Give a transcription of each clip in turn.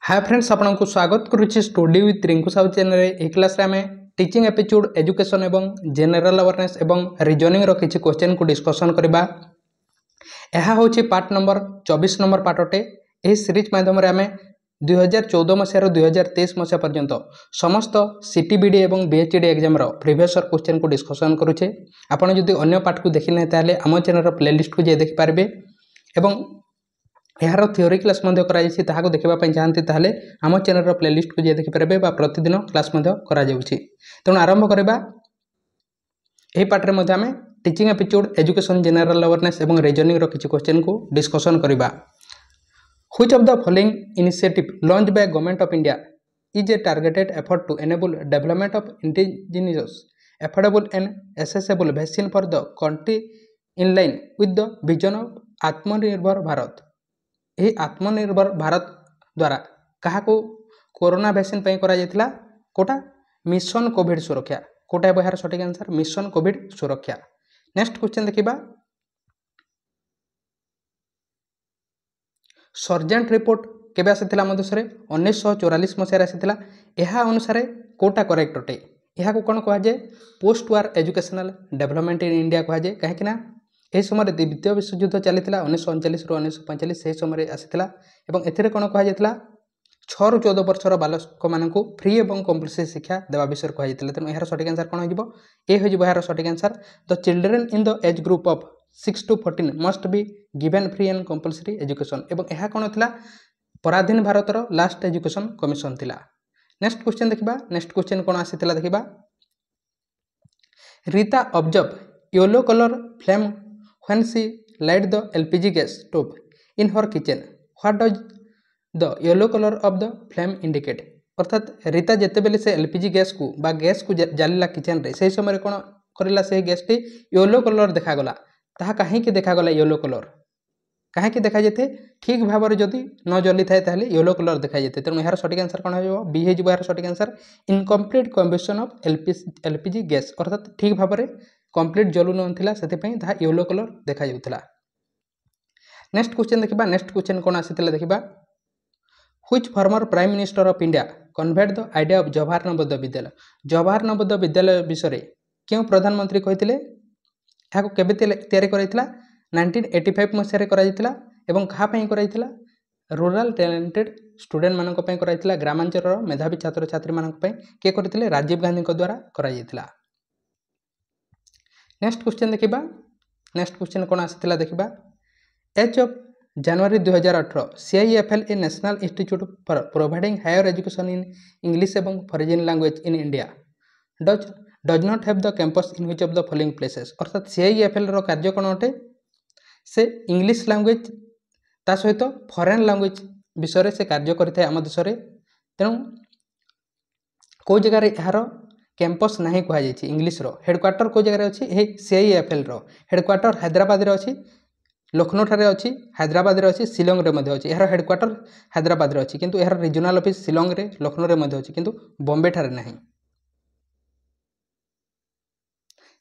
हाय friends आपको स्वागत करुच्ची study with Rinku Sahu channel ए क्लास आम टीचिंग एपिट्यूड एजुकेशन एवं जनरल अवेयरनेस एवं रीजनिंग रो किछि क्वेश्चन को डिस्कशन करबा। यह हूँ पार्ट नंबर 24 नंबर पार्ट अटे। यह सीरीज माध्यम आम 2014 मसीह 2023 मसीहा पर्यंत समस्त सीटीबीडी एवं बीएचडी एग्जाम प्रीवियस क्वेश्चन को डिस्कशन करुचे। आपड़ जदि अन्य पार्ट को देखी ना ताले आम चैनल प्लेलिस्ट को जाए देखिपारे एवं यार थ्योरी क्लास ताको देखा चाहती ताले आम चैनल प्लेलिस्ट को जाए देखिपारे प्रतिदिन क्लास तेणु आरंभ करवा। यही पार्ट में आम teaching aptitude education general awareness एवं रीजनिंग रो किछि क्वेश्चन को डिस्कशन करवा। Which of the following initiative launch by government of India is a targeted effort to enable development of indigenous affordable and accessible vaccine for the country in line with the vision of Atmanirbhar Bharat. यही आत्मनिर्भर भारत द्वारा क्या corona vaccine करा Kota mission Covid सुरक्षा कोटा है यार सठिक answer mission Covid सुरक्षा। नेक्स्ट क्वेश्चन देखिबा। सर्जेंट रिपोर्ट केबे आसीथिला आम देश में 1944 मसीह आसीथिला। यह अनुसार कोटा करेक्ट अटे। यह कौन कह जाए post war educational development in India कह जाए कहीं यह समय द्वितीय विश्वयुद्ध चली 1939 ରୁ 1945 से समय आसीथिला एवं एथिरे कोन कहा जायतिला 6 ରୁ 14 वर्षर बालक मानकु फ्री एवं कंपल्सरी शिक्षा देवा विषय कहा जायतिला। तेणु यार सठिक आंसर कोन होइबो ए होइबो यार सठिक answer the children in the age group of 6 to 14 must be given free and compulsory education एवं यह कोन थिला पराधीन भारतर लास्ट एजुकेशन कमिशन थिला। नेक्स्ट क्वेश्चन देखिबा। नेक्स्ट क्वेश्चन कोन आसीथिला देखिबा। Rita observe yellow colour flame when she light the LPG gas stove in her kitchen what does the yellow color of the flame indicate। अर्थात रीता जिते बेले से एलपीजी गैस को बा gas को जालिला किचन रे से समय कौन करला से गैस टी येलो कलर देखागला ताहा कहीं देखागला येलो कलर कहीं देखा जाते ठीक भाव में जदि न जली थाए ताले येलो कलर देखा जाते। तेणु यार सठिक आंसर कौन हो बी हो यार सठिक answer incomplete combustion of LPG gas अर्थात ठीक भाव में कंप्लीट जलू नाला से येलो कलर देखा जाउथला। नेक्स्ट क्वेश्चन देखिबा। नेक्स्ट क्वेश्चन कौन आसीथिला देखिबा। Which former prime minister of India conveyed the idea of Jawahar Navodaya Vidyalaya. Jawahar Navodaya Vidyalaya विषय क्यों प्रधानमंत्री कहते यहाँ केबे तैयारी कराइथिला 1985 मसीह कराइथिला एवं कहा पई कराइथिला रूरल टैलेंटेड स्टूडेंट मानक पई कराइथिला ग्रामांचल मेधावी छात्र छात्री मानक पई के करथिले राजीव गांधी द्वारा कराइथिला। नेक्स्ट क्वेश्चन देखिबा। नेक्स्ट क्वेश्चन कौन आसीथिला देखिबा। As of January 2018 CIFL a national institute for providing higher education in English एवं foreign language in India does not have the campus in which of the following places. अर्थात CIFL रो कार्य कौन अटे से इंग्लिश लैंग्वेज ता सहित foreign language विषय से कार्य करते आम देश में। तेणु कौ जगार यार कैंपस नहीं कहुई इंग्लीश रो हेडक्वार्टर को जगह अच्छी यही CIFL रो हेडक्वार्टर हैदराबाद रे अच्छी लखनऊ ठारे अच्छी हैदराबाद रे अच्छी शिलोंग रे मध्य अच्छी यार हेडक्वार्टर हैदराबाद रे अच्छी किंतु यार रीजनल ऑफिस शिलोंग रे लखनऊ रे मध्य अच्छी किंतु बॉम्बे ठारे नहीं।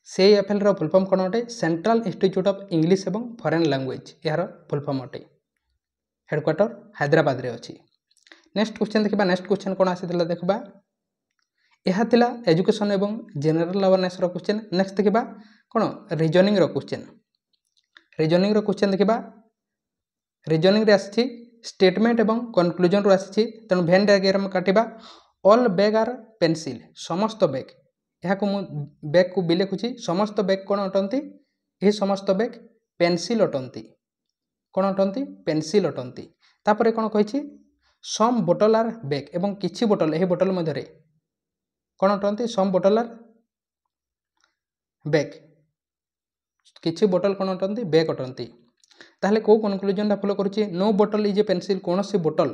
CIFL रो फुल फॉर्म कौन अटे सेंट्रल इंस्टीट्यूट ऑफ इंग्लिश एवं फॉरेन लैंग्वेज यार फुल फॉर्म अटे हेडक्वार्टर हैदराबाद रे अच्छी। नेक्स्ट क्वेश्चन देखिबा। नेक्स्ट क्वेश्चन कौन आसीथिला देखिबा। यह थिला एजुकेशन एवं जनरल अवेयरनेस रो क्वेश्चन। नेक्स्ट देखिबा कौन रीजनिंग रो क्वेश्चन। रीजनिंग रो क्वेश्चन देखिबा। रीजनिंग रे आछि स्टेटमेंट एवं कंक्लूजन रो आछि तेणु भेन डायग्राम काटिबा। ऑल बैग आर पेंसिल समस्त बैग यह को बैग को भी लिखुची समस्त बैग कौन अटंती यह समस्त बैग पेंसिल अटंती कौन अटंती पेंसिल अटंती। तापर कौन कहिछि सम बोटल आर बैग एवं किछि बोटल यही बोटल मध्य कौन अटंती सम बोटल आर बैग किछि बोटल कौन अटंती बैग अटंती। ताहले को कनक्लूजन फॉलो करुछि no bottle is a pencil कौन सी बोटल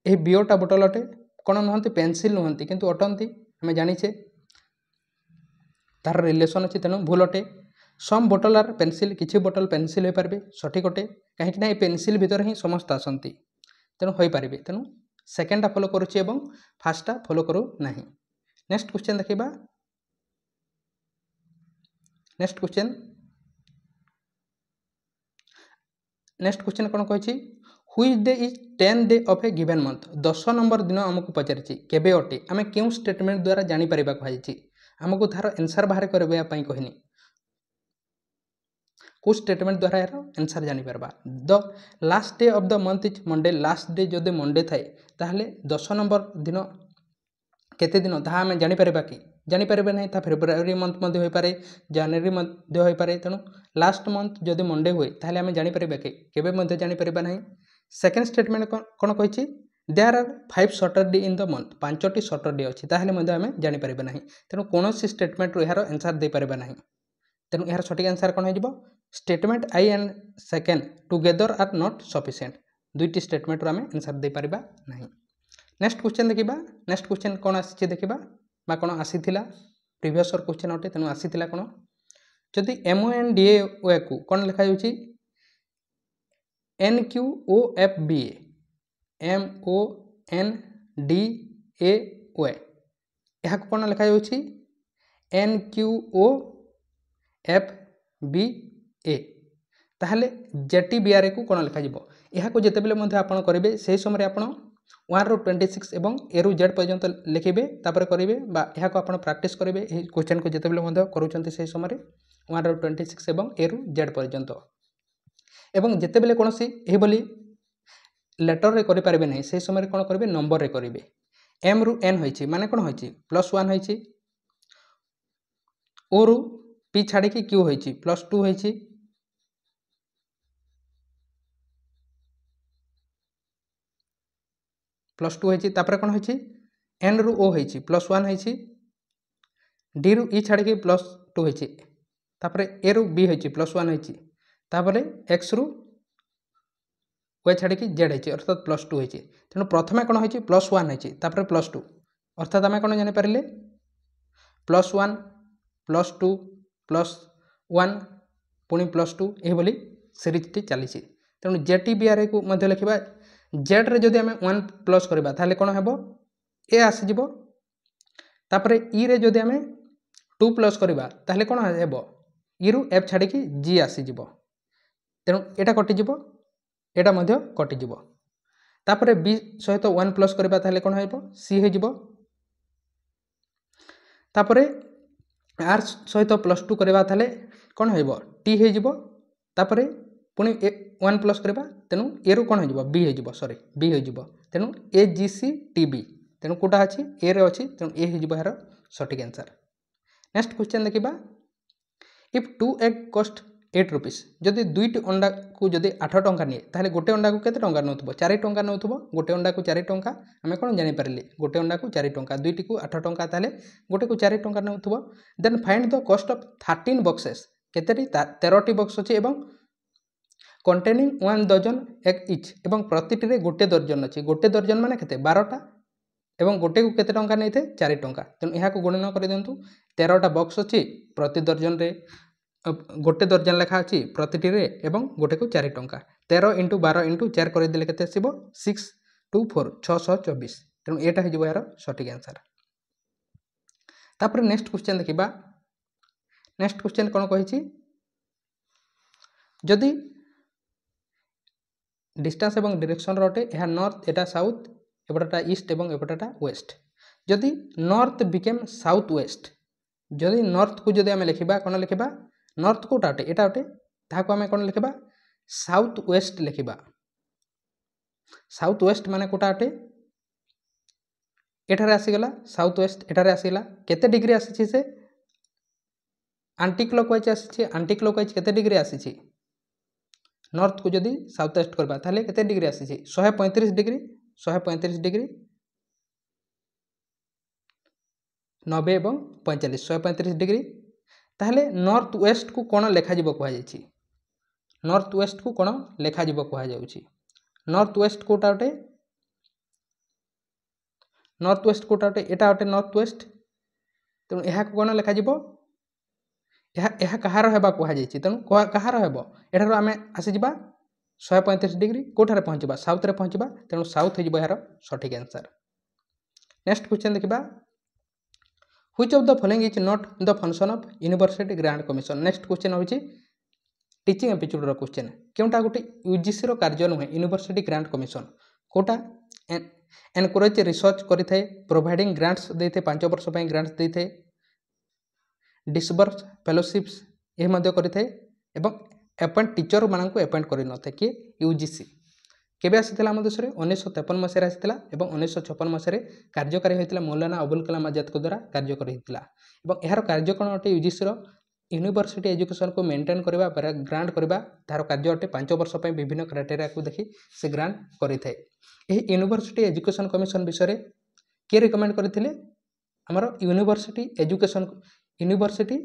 यही बीओटा बोटल अटे कौन नुहंती पेंसिल नुहंती किंतु अटंती हमें जानिछे तार रिलेशन अच्छी तेणु भूल अटे। सम बोटल आर पेंसिल किछि बोटल पेंसिल हो पारे सठिक अटे कहीं पेंसिल भितर ही समस्त आसती तेणु हो पारे तेणु सेकेंडा फॉलो करुछि एवं फास्टा फॉलो करू नहीं। नेक्स्ट क्वेश्चन देखिबा। नेक्स्ट क्वेश्चन कौन कहिछि हुई day is 10 day of A given month 10 number दिन आमको पचारि केबे अटे आम क्यों स्टेटमेंट द्वारा जापर कहुई आमको तार एनसर बाहर करने कहनी को स्टेटमेंट द्वारा यार आंसर जापर the last day of the month is Monday last day जदि मंडे थाए ताहले 10 नंबर दिन केते दिन ताहा आम जापर कि जापर ना फेब्रुआरी मंथ हो पारे जनवरी मंथ हो पारे तेणु लास्ट मंथ जदि मंडे हुए ताहले आम जापर कि केबे जापर ना सेकेंड स्टेटमेंट कौन कही there are 5 Saturday in the month 5टी सैटरडे अच्छी ताहले आम जापर ना तेणु कौन स्टेटमेंट यार आंसर दे पारे ना तेणु यार सठिक आंसर कौन हो statement I and second together are not sufficient दुईटी स्टेटमेंट आम आंसर दे पारिबा नहीं। नेक्स्ट क्वेश्चन देखिबा नेक्स्ट क्वेश्चन कौन आसी देखिबा बा कौन आसीथिला प्रीवियस क्वेश्चन अटे तेणु आसीथिला कौन जदि MONDA को कौन लिखा जाउची NQOFBA MONDA यह कौन लिखा जाउची NQOFBA ताहले JTBRA को कौन लिखा जिवो यह को जेतेबेले मध्ये आपण करिवे से समय आपण 1 ରୁ 26 एवं A ରୁ Z पर्यंत लिखिबे तापर करिवे बा यह को आपण प्रैक्टिस करिवे ए क्वेश्चन को जेतेबेले मध्ये करूचंती से समय 1 ରୁ 26 एवं A ରୁ Z पर्यंत एवं जेतेबेले कोनसी एही बोली लेटर रे करि पारिबे नै से समय कोन करिवे नंबर रे करिवे M ରୁ N होइछि माने कोन होइछि +1 होइछि O ରୁ P छाड़ी की Q होइछि +2 होइछि +2 होइछि तापर कोन होइछि N ରୁ O होइछि +1 होइछि D ରୁ E छाड़ी की +2 होइछि तापर A ରୁ B होइछि +1 होइछि तापर X ରୁ Y छाड़ी की Z होइछि अर्थात +2 होइछि तेणु प्रथमे कोन होइछि +1 होइछि तापर +2 अर्थात आमे कोन जानि पारिले +1 +2 +1 पुणी +2 एही बोली सीरीज टी चलीछि तेणु JTBRA को मध्य लिखिबा Z रे जदि आमे 1 प्लस करबा ताले कोन हेबो A आसी जिवो तापर E रे जदि आमे 2 प्लस करबा ताले कोन हेबो E रू F छाड़ी की G आसी जिवो तेणु एटा कटि जिवो एटा मध्य कटि जिवो तापर B सहित 1 प्लस करबा ताले कोन हेबो C हे जिवो तापर R सहित +2 करबा ताले कोन हेबो T हे जिवो तापर पुणी 1 प्लस करबा तेणु A रू कोन हे जिवो B हे जिवो सॉरी B हे जिवो तेणु AGCTB तेणु कोटा अछि A रे अछि तेणु A हे जिवो यार सठिक आंसर। नेक्स्ट क्वेश्चन देखिबा इफ 2 एग कॉस्ट 8 रुपीस जदि दुईटी अंडा को जदि 8 टंका निए ताहले गोटे अंडा को केते टंका नउथबो 4 टंका नउथबो गोटे अंडा को 4 टंका आमे कोन जानि परले गोटे अंडा को 4 टंका दुईटी को 8 टंका ताहले गोटे को 4 टंका नउथबो then find the cost of 13 boxes केतेटी 13टी बॉक्स अछि एवं कंटेनिंग 1 डजन एग इच एवं प्रतिटी रे गोटे दर्जन अछि गोटे दर्जन माने केते 12टा एवं गोटे को केते टंका नैथे 4 टंका तेणु यहाँ को गणना कर दिंतु 13टा बॉक्स अछि प्रति दर्जन रे गोटे दर्जन लेखा अछि प्रतिटी रे एवं गोटे को 4 टंका 13 × 12 × 4 कर देले केते आसीबो 624 624 तेणु एटा हे जिवो यार सठिक आंसर। तापर नेक्स्ट क्वेश्चन देखिबा नेक्स्ट क्वेश्चन कोन कहिछि जदि डिस्टेंस एवं डायरेक्शन रटे यह नॉर्थ एटा साउथ एपटा ईस्ट एवं एपटा वेस्ट जदि नॉर्थ बिकेम साउथ वेस्ट जदि नॉर्थ को जदि आमे लिखिबा कोन लिखिबा नॉर्थ कोटा अटे एटा अटे ताको आमे कोन लिखिबा साउथ वेस्ट लिखिबा साउथ वेस्ट माने कोटा अटे एठारे आसी गला साउथ वेस्ट एठारे आसी गला केते डिग्री आसी से एंटी क्लॉकवाइज आसी एंटी क्लॉकवाइज केते डिग्री आसी नॉर्थ को जदि साउथ वेस्ट करबा ताले केते डिग्री आसी 135 डिग्री 135 डिग्री 90 एवं 45 135 डिग्री ताहले नॉर्थ वेस्ट को कोन लेखा जिवो कहा जायछि नॉर्थ वेस्ट को कोन लेखा जिवो कहा जाउछि नॉर्थ वेस्ट कोटा अटे एटा अटे नॉर्थ वेस्ट तेणु एहा को कोन लेखा जिवो एहा कहार हेबा कहा जायछि तेणु कहार हेबो एठारो आमे आसी जिबा 135 डिग्री कोठारे पहुंचबा साउथ रे पहुंचबा तेणु साउथ हे जिवो यार सठिक आंसर। नेक्स्ट क्वेश्चन देखिबा which of the following is not the function of university grant commission next question होछि टीचिंग एपिसोड क्वेश्चन क्योंटा गोटे यूजीसी रो कार्य नुहे यूनिवर्सिटी ग्रांट कमिशन कोटा एनकरेज रिसर्च करें प्रोवाइडिंग ग्रांट्स देते 5 वर्ष ग्रांट्स देते डिसबर्स फेलोशिप्स यह करें एवं अपॉइंट टीचर मानक अपॉइंट कर नए किए यूजीसी केबे आसीथिला आम देश में 1953 मसीह आसीथिला एवं 1956 मसीह कार्यकारी होता मौलाना अबुल कलाम आजाद को द्वारा कार्यकारी होता एवं यार कार्य कौन अटे यूजीसी यूनिवर्सिटी एजुकेशन को मेंटेन करवा ग्रांट करवा तार कार्य अटे 5 वर्ष विभिन्न क्राइटेरिया को देखि से ग्रांट करें यूनिवर्सिटी एजुकेशन कमिशन विषय किए रिकमेंड करते आमर university education university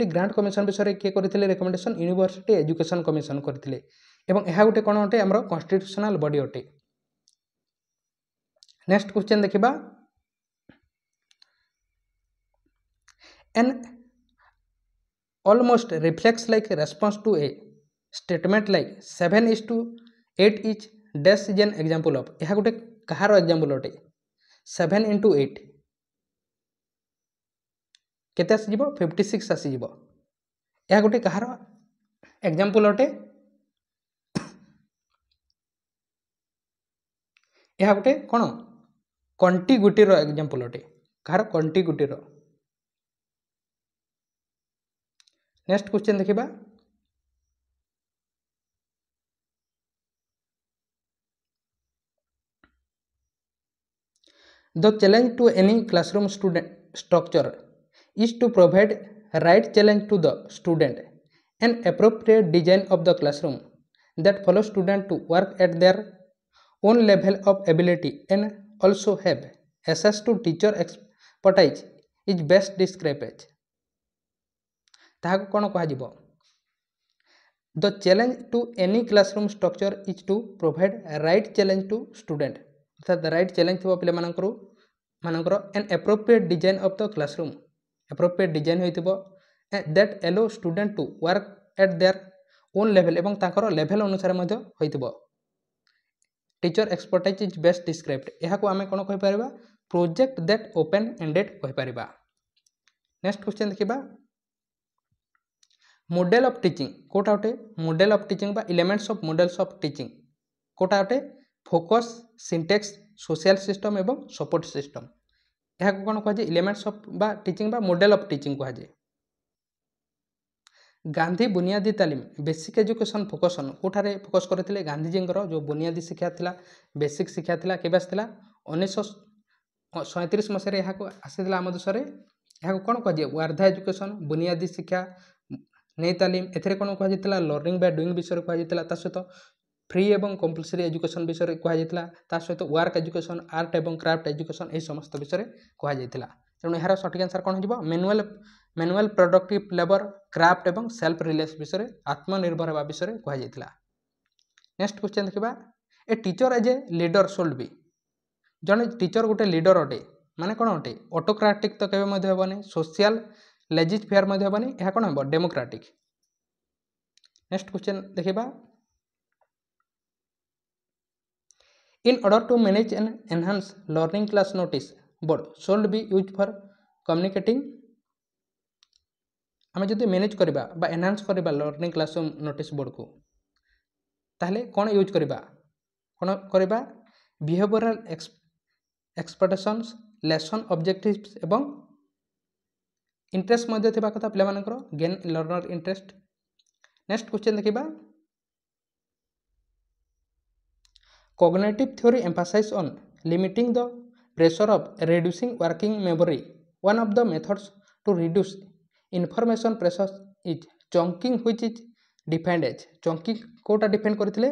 grant commission विषय किए करते रिकमेंडेशन यूनिवर्सिटी एजुकेशन कमिशन करते एवं यह गोटे कौन अटे आमर कन्स्टिट्यूशनल बॉडी अटे। नेक्स्ट क्वेश्चन देखिबा N almost reflects like response to a statement like 7:8 each dash is an example of यह गोटे कहार एग्जांपल अटे 7 into 8 केते आसी जीवो 56 आसी जीवो यह गोटे कहार एग्जांपल अटे यह गोटे कौन कंटिग्यूटी रो एग्जांपल अटे कहार कंटिग्यूटी रो। नेक्स्ट क्वेश्चन देखिबा the challenge to any classroom student structure is to provide right challenge to the student and appropriate design of the classroom that follow student to work at their own level of ability and also have access to teacher expertise is best describe as ताहा कौन कह the challenge to any classroom structure is to provide right challenge to student अर्थात right challenge थो पे मानकर an appropriate design of the classroom appropriate design होइतिबो that allow student to work at their own level एवं ताकर लेवल अनुसार मध्य होइतिबो teacher expertise is best described यह को आमे कोन कहि परबा प्रोजेक्ट दैट ओपन एंडेड कहि परबा। नेक्स्ट क्वेश्चन देखिबा मॉडल ऑफ टीचिंग कोटा अटे मॉडल ऑफ टीचिंग बा elements of models of teaching कोटा अटे फोकस सिंटेक्स सोशल सिस्टम एवं सपोर्ट सिस्टम यह कौन कह एलिमेंट्स ऑफ बा टीचिंग बा मॉडल ऑफ टीचिंग कह गांधी बुनियादी तालीम बेसिक एजुकेशन फोकसन कोठारे फोकस करते गांधीजी जो बुनियादी शिक्षा थिला बेसिक शिक्षा थिला केबे आसला 1937 मसीह यह आसीला आम देश में यह कौन कह वार्धा एजुकेशन बुनियादी शिक्षा नई तालीम एथेरे कौन कह लर्निंग बाय डुइंग विषय कह सहित फ्री एवं कंपलसरी एजुकेशन विषय कह सहित वर्क एजुकेशन आर्ट एवं क्राफ्ट एजुकेशन यह समस्त विषय कह तेणु यार सठिक आंसर कौन हो मैनुअल प्रोडक्टिव लेबर क्राफ्ट एवं सेल्फ रिलायंस विषय आत्मनिर्भर होगा विषय कह। नेक्स्ट क्वेश्चन देखा a teacher as a leader should be जड़े टीचर गोटे लीडर अटे माने कौन अटे ऑटोक्रेटिक तो केवे हेनी सोशल लेजिज फेयर हेनी यह कौन हम डेमोक्रेटिक। नेक्स्ट क्वेश्चन देखा in order to manage and enhance learning class notice board should be use for communicating आम जब मैनेज करवा एनहांस करवा लर्निंग क्लास नोटिस बोर्ड को ताहले कौन यूज करवा कौन करवा बिहेवियरल एक्सपेक्टेशंस लेसन ऑब्जेक्टिव्स एवं इंटरेस्ट मध्य थिबा कथा पिला मानकर gain learner interest. Next question देखिबा cognitive theory emphasise on limiting the pressure of reducing working memory one of the methods to reduce information pressure is chunking which is defined as chunking कोटा define करथिले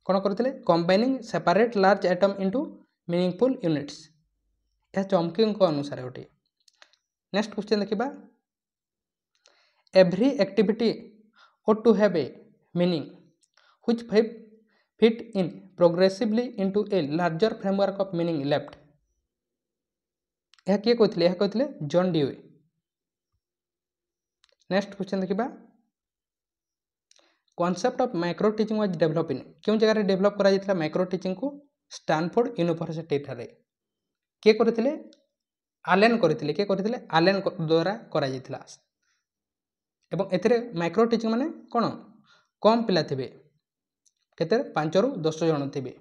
कौन करथिले combining separate large item into meaningful units यह chunking को अनुसार होटे। Next question देखिबा every activity ought to have a meaning which fit in progressively into a larger framework of meaning left यह किए कहते जॉन ड्यूई। नेक्स्ट क्वेश्चन देखिबा concept of micro teaching was develop in क्यों जगह develop करा जायतिला micro teaching को Stanford university ठारे किए करथिले आलेन करथिले किए करथिले आलेन द्वारा करा जायतिला ଏବଂ ଏଥିରେ ମାଇକ୍ରୋ ଟିଚିଂ ମାନେ କ'ଣ କମ୍ ପିଲା ଥିବେ, କେତେ 5ରୁ 10 ଜଣ ଥିବେ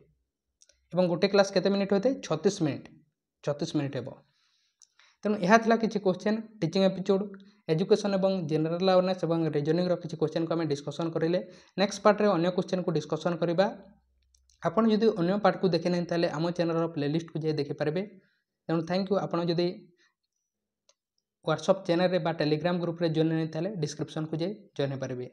ଏବଂ ଗୋଟେ କ୍ଲାସ୍ କେତେ ମିନିଟ୍ ହୋଇଥାଏ 36 ମିନିଟ୍ ହେବ। ତେଣୁ ଏହା ଥିଲା କିଛି କ୍ୱେଶ୍ଚନ୍ ଟିଚିଂ ଏପିସୋଡ଼ ଏଜୁକେସନ୍ ଏବଂ ଜେନେରାଲ ଆୱାରନେସ୍ ଏବଂ ରିଜନିଂର କିଛି କ୍ୱେଶ୍ଚନ୍କୁ ଆମେ ଡିସ୍କସନ୍ କରିଲେ। ନେକ୍ସଟ ପାର୍ଟରେ ଅନ୍ୟ କ୍ୱେଶ୍ଚନ୍କୁ ଡିସ୍କସନ୍ କରିବା। ଆପଣ ଯଦି ଅନ୍ୟ ପାର୍ଟକୁ ଦେଖିନାହିଁ ତାହେଲେ ଆମ ଚ୍ୟାନେଲର ପ୍ଲେଲିଷ୍ଟକୁ ଯାଇ ଦେଖିପାରିବେ। ତେଣୁ ଥ୍ୟାଙ୍କ ୟୁ। ଆପଣ ଯଦି ହ୍ୱାଟ୍ସଆପ୍ ଚ୍ୟାନେଲରେ ବା ଟେଲିଗ୍ରାମ ଗ୍ରୁପରେ ଜଏନ୍ ନାହିଁ ତାହେଲେ ଡିସ୍କ୍ରିପ୍ସନ୍କୁ ଯାଇ ଜଏନ୍ ହେଇପାରିବେ।